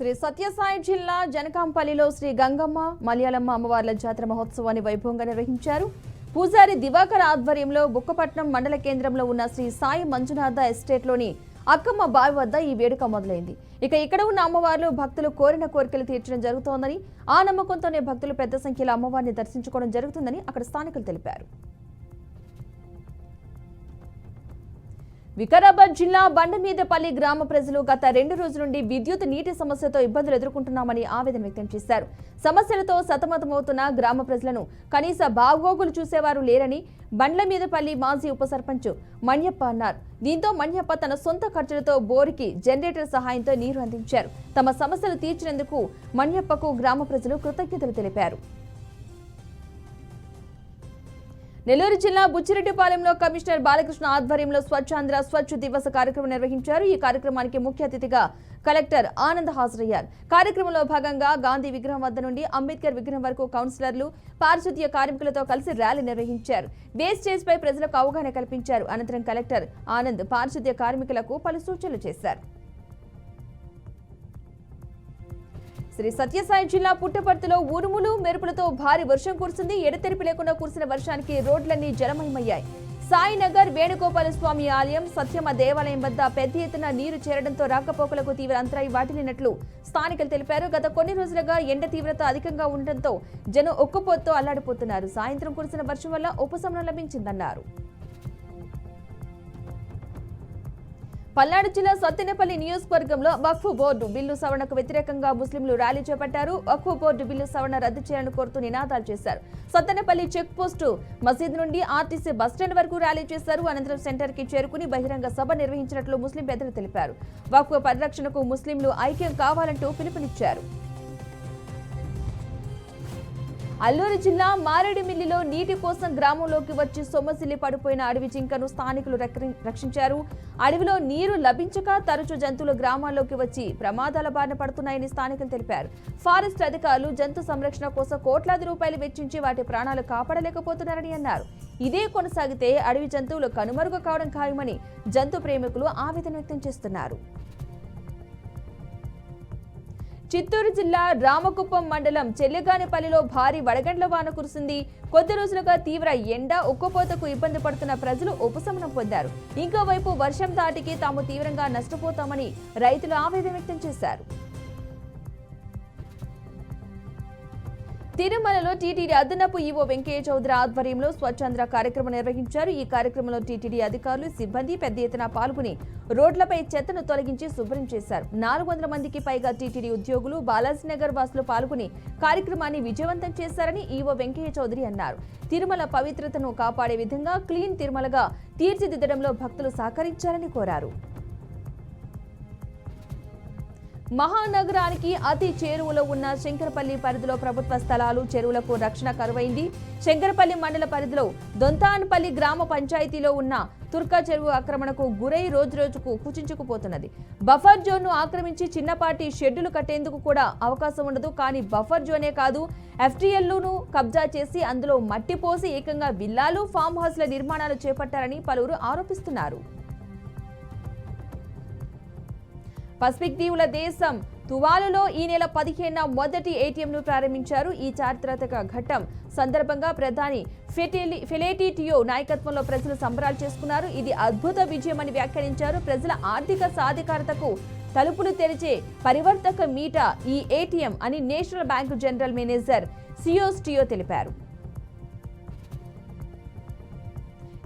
శ్రీ సత్యసాయి జిల్లా జనకాంపల్లిలో శ్రీ గంగమ్మ మలయాళమ్మ అమ్మవార్ల జాతర మహోత్సవాన్ని వైభవంగా నిర్వహించారు. పూజారి దివాకర్ ఆధ్వర్యంలో బుక్కపట్నం మండల కేంద్రంలో ఉన్న శ్రీ సాయి మంజునాథ ఎస్టేట్లోని అక్కమ్మ బావి వద్ద ఈ వేడుక మొదలైంది. ఇక్కడ ఉన్న అమ్మవార్లు భక్తులు కోరిన కోరికలు తీర్చడం జరుగుతోందని, ఆ నమ్మకంతోనే భక్తులు పెద్ద సంఖ్యలో అమ్మవారిని దర్శించుకోవడం జరుగుతుందని అక్కడ స్థానికులు తెలిపారు. వికారాబాద్ జిల్లా బండమీదపల్లి గ్రామ ప్రజలు గత 2 రోజుల నుండి విద్యుత్ నీటి సమస్యతో ఇబ్బందులు ఎదుర్కొంటున్నామని ఆవేదన వ్యక్తం చేశారు. సమస్యలతో సతమతమవుతున్న గ్రామ ప్రజలను కనీస బాగోగులు చూసేవారు లేరని బండ్లమీదపల్లి మాజీ ఉప సర్పంచ్ మణ్యప్ప అన్నారు. దీంతో మణ్యప్ప తన సొంత ఖర్చులతో బోరుకి జనరేటర్ సహాయంతో నీరు అందించారు. తమ సమస్యలు తీర్చినందుకు మణ్యప్పకు గ్రామ ప్రజలు కృతజ్ఞతలు తెలిపారు. నెల్లూరు జిల్లా బుచ్చిరెడ్డిపాలెంలో కమిషనర్ బాలకృష్ణ ఆధ్వర్యంలో స్వచ్ఛాంధ్ర స్వచ్ఛ దివస్ కార్యక్రమం నిర్వహించారు. ఈ కార్యక్రమానికి ముఖ్య అతిథిగా కలెక్టర్ ఆనంద్ హాజరయ్యారు. కార్యక్రమంలో భాగంగా గాంధీ విగ్రహం వద్ద నుండి అంబేద్కర్ విగ్రహం వరకు కౌన్సిలర్లు, పారిశుద్ధ్య కార్మికులతో కలిసి ర్యాలీ నిర్వహించారు. వేస్టేజ్ పై ప్రజలకు అవగాహన కల్పించారు. అనంతరం కలెక్టర్ ఆనంద్ పారిశుద్ధ్య కార్మికులకు పలు సూచనలు చేశారు. శ్రీ సత్యసాయి జిల్లా పుట్టపర్తిలో ఉరుములు మెరుపులతో భారీ వర్షం కురిసింది. ఎడతెరిపి లేకుండా కురిసిన వర్షానికి రోడ్లన్నీ జలమయమయ్యాయి. సాయినగర్ వేణుగోపాల స్వామి ఆలయం, సత్యమ దేవాలయం వద్ద పెద్ద ఎత్తున నీరు చేరడంతో రాకపోకలకు తీవ్ర అంతరాయం వాటిల్లినట్లు స్థానికులు తెలిపారు. గత కొన్ని రోజులుగా ఎండ తీవ్రత అధికంగా ఉండడంతో జనం ఒక్కపోతూ అల్లాడిపోతున్నారు. సాయంత్రం కురిసిన వర్షం వల్ల ఉపశమనం లభించిందన్నారు. పల్నాడు జిల్లా సత్తెనపల్లి నియోజకవర్గంలో వక్ఫ్ బోర్డు బిల్లు సవరణకు వ్యతిరేకంగా ముస్లింలు ర్యాలీ చేపట్టారు. వక్ఫ్ బోర్డు బిల్లు సవరణ రద్దు చేయాలని కోరుతూ నినాదాలు చేశారు. సత్తెనపల్లి చెక్ పోస్టు మసీద్ నుండి ఆర్టీసీ బస్టాండ్ వరకు ర్యాలీ చేశారు. అనంతరం సెంటర్ కి చేరుకుని బహిరంగ సభ నిర్వహించినట్లు ముస్లిం పెద్దలు తెలిపారు. వక్ఫ్ పరిరక్షణకు ముస్లింలు ఐక్యం కావాలంటూ పిలుపునిచ్చారు. అల్లూరు జిల్లా మారేడుమిల్లిలో నీటి కోసం గ్రామంలోకి వచ్చి సొమ్మసిల్లి పడిపోయిన అడవి జింకను స్థానికులు రక్షించారు. అడవిలో నీరు లభించక తరచూ జంతువులు గ్రామాల్లోకి వచ్చి ప్రమాదాల బారిన పడుతున్నాయని స్థానికులు తెలిపారు. ఫారెస్ట్ అధికారులు జంతు సంరక్షణ కోసం కోట్లాది రూపాయలు వెచ్చించి వాటి ప్రాణాలు కాపాడలేకపోతున్నారని అన్నారు. ఇదే కొనసాగితే అడవి జంతువులు కనుమరుగు కావడం ఖాయమని జంతు ప్రేమికులు ఆవేదన వ్యక్తం చేస్తున్నారు. చిత్తూరు జిల్లా రామకుప్పం మండలం చెల్లెగానిపల్లిలో భారీ వడగండ్ల వాన కురిసింది. కొద్ది రోజులుగా తీవ్ర ఎండ, ఉక్కపోతకు ఇబ్బంది పడుతున్న ప్రజలు ఉపశమనం పొందారు. ఇంకోవైపు వర్షం ధాటికి తాము తీవ్రంగా నష్టపోతామని రైతులు ఆవేదన వ్యక్తం చేశారు. తిరుమలలో టీటీడీ అదనపు ఈవో వెంకయ్య చౌదరి ఆధ్వర్యంలో స్వచ్ఛాంధ్ర కార్యక్రమం నిర్వహించారు. ఈ కార్యక్రమంలో టీటీడీ అధికారులు, సిబ్బంది పెద్ద ఎత్తున పాల్గొని రోడ్లపై చెత్తను తొలగించి శుభ్రం చేశారు. 400 మందికి పైగా టీటీడీ ఉద్యోగులు, బాలాజీనగర్ వాసులు పాల్గొని కార్యక్రమాన్ని విజయవంతం చేశారని ఈవో వెంకయ్య చౌదరి అన్నారు. తిరుమల పవిత్రతను కాపాడే విధంగా క్లీన్ తిరుమలగా తీర్చిదిద్దడంలో భక్తులు సహకరించాలని కోరారు. మహానగరానికి అతి చేరువలో ఉన్న శంకరపల్లి పరిధిలో ప్రభుత్వ స్థలాలు, చెరువులకు రక్షణ కరువైంది. శంకరపల్లి మండల పరిధిలో దొంతాన్పల్లి గ్రామ పంచాయతీలో ఉన్న తుర్కా చెరువు ఆక్రమణకు గురై రోజురోజుకు కుచించుకుపోతున్నది. బఫర్ జోన్ను ఆక్రమించి చిన్నపాటి షెడ్డులు కట్టేందుకు కూడా అవకాశం ఉండదు. కానీ బఫర్ జోనే కాదు, ఎఫ్టీఎల్ను కబ్జా చేసి అందులో మట్టి పోసి ఏకంగా విల్లాలు, ఫామ్ హౌస్ల నిర్మాణాలు చేపట్టారని పలువురు ఆరోపిస్తున్నారు. పసిఫిక్ దీవుల దేశం తువాలులో ఈ నెల 15న మొదటి ఏటీఎంను ప్రారంభించారు. ఈ చారిత్రక ఘట్టం సందర్భంగా ప్రధాని ఫెలేటి టియో నాయకత్వంలో ప్రజలు సంబరాలు చేసుకున్నారు. ఇది అద్భుత విజయమని వ్యాఖ్యానించారు. ప్రజల ఆర్థిక సాధికారతకు తలుపులు తెరిచే పరివర్తక మీట ఈ ఏటీఎం అని నేషనల్ బ్యాంకు జనరల్ మేనేజర్ సియోస్ టియో తెలిపారు.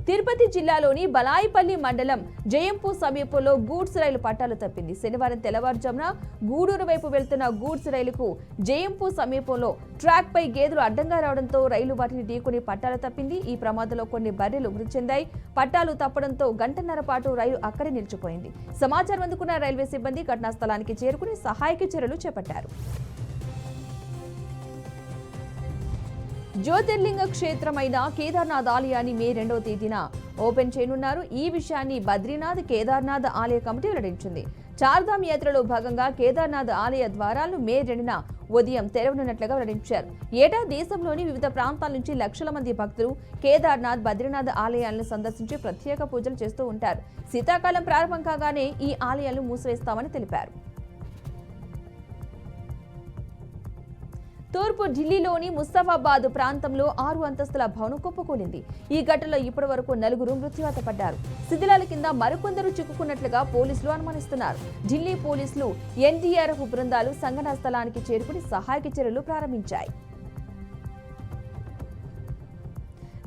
తిరుపతి జిల్లాలోని బలాయిపల్లి మండలం జయంపూ సమీపంలో గూడ్స్ రైలు పట్టాలు తప్పింది. శనివారం తెల్లవారుజామున గూడూరు వైపు వెళ్తున్న గూడ్స్ రైలుకు జయంపూ సమీపంలో ట్రాక్ పై గేదెలు అడ్డంగా రావడంతో రైలు వాటిని ఢీకొని పట్టాలు తప్పింది. ఈ ప్రమాదంలో కొన్ని బర్రెలు మృతి చెందాయి. పట్టాలు తప్పడంతో గంటన్నర పాటు రైలు అక్కడే నిలిచిపోయింది. సమాచారం అందుకున్న రైల్వే సిబ్బంది ఘటనా స్థలానికి చేరుకుని సహాయక చర్యలు చేపట్టారు. జ్యోతిర్లింగ క్షేత్రమైన కేదార్నాథ్ ఆలయాన్ని మే 2వ తేదీన ఓపెన్ చేయనున్నారు. ఈ విషయాన్ని బద్రీనాథ్, కేదార్నాథ్ ఆలయ కమిటీ వెల్లడించింది. చార్ధామ్ యాత్రలో భాగంగా కేదార్నాథ్ ఆలయ ద్వారాలను మే 2న ఉదయం తెరవనున్నట్లుగా వెల్లడించారు. ఏటా దేశంలోని వివిధ ప్రాంతాల నుంచి లక్షల మంది భక్తులు కేదార్నాథ్, బద్రీనాథ్ ఆలయాలను సందర్శించి ప్రత్యేక పూజలు చేస్తూ ఉంటారు. శీతాకాలం ప్రారంభం కాగానే ఈ ఆలయాలను మూసివేస్తామని తెలిపారు. తూర్పు ఢిల్లీలోని ముస్తాఫాబాద్ ప్రాంతంలో 6 అంతస్తుల భవనం కుప్పకూలింది. ఈ ఘటనలో ఇప్పటి వరకు 4 మృత్యువాత పడ్డారు. శిథిలాల కింద మరికొందరు చిక్కుకున్నట్లుగా పోలీసులు అనుమానిస్తున్నారు. ఢిల్లీ పోలీసులు ఎన్డీఆర్ఎఫ్ బృందాలు సంఘటనా స్థలానికి చేరుకుని సహాయక చర్యలు ప్రారంభించాయి.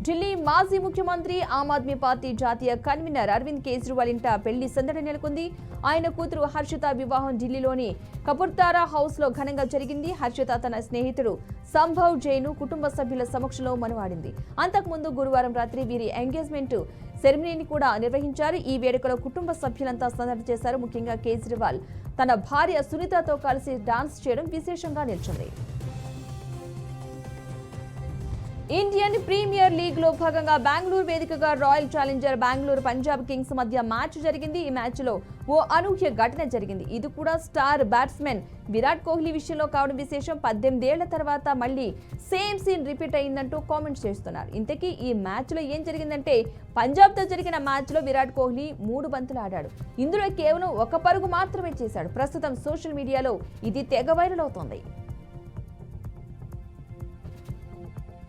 ఢిల్లీ మాజీ ముఖ్యమంత్రి ఆమ్ ఆద్మీ పార్టీ జాతీయ కన్వీనర్ అరవింద్ కేజ్రీవాల్ ఇంట పెళ్లి సందడి నెలకొంది. ఆయన కూతురు హర్షిత వివాహం ఢిల్లీలోని కపుర్తారా హౌస్ లో ఘనంగా జరిగింది. హర్షిత తన స్నేహితుడు సంభవ్ జైను కుటుంబ సభ్యుల సమక్షంలో మనవాడింది. అంతకుముందు గురువారం రాత్రి వీరి ఎంగేజ్మెంట్ సెరమనీని కూడా నిర్వహించారు. ఈ వేడుకలో కుటుంబ సభ్యులంతా సందడి చేశారు. ముఖ్యంగా కేజ్రీవాల్ తన భార్య సునీతతో కలిసి డాన్స్ చేయడం విశేషంగా నిలిచింది. ఇండియన్ ప్రీమియర్ లీగ్ లో భాగంగా బెంగళూరు వేదికగా royal challenger Bengaluru Punjab Kings మధ్య మ్యాచ్ జరిగింది. ఈ మ్యాచ్ లో ఓ అనూహ్య ఘటన జరిగింది. ఇది కూడా స్టార్ బ్యాట్స్మెన్ విరాట్ కోహ్లీ విషయంలో కావడం విశేషం. 18 ఏళ్ల తర్వాత మళ్ళీ సేమ్ సీన్ రిపీట్ అయిందంటూ కామెంట్స్ చేస్తున్నారు. ఇంతకీ ఈ మ్యాచ్ లో ఏం జరిగిందంటే, పంజాబ్ తో జరిగిన మ్యాచ్ లో విరాట్ కోహ్లీ 3 బంతులు ఆడాడు. ఇందులో కేవలం 1 పరుగు మాత్రమే చేశాడు. ప్రస్తుతం సోషల్ మీడియాలో ఇది తెగ వైరల్ అవుతోంది.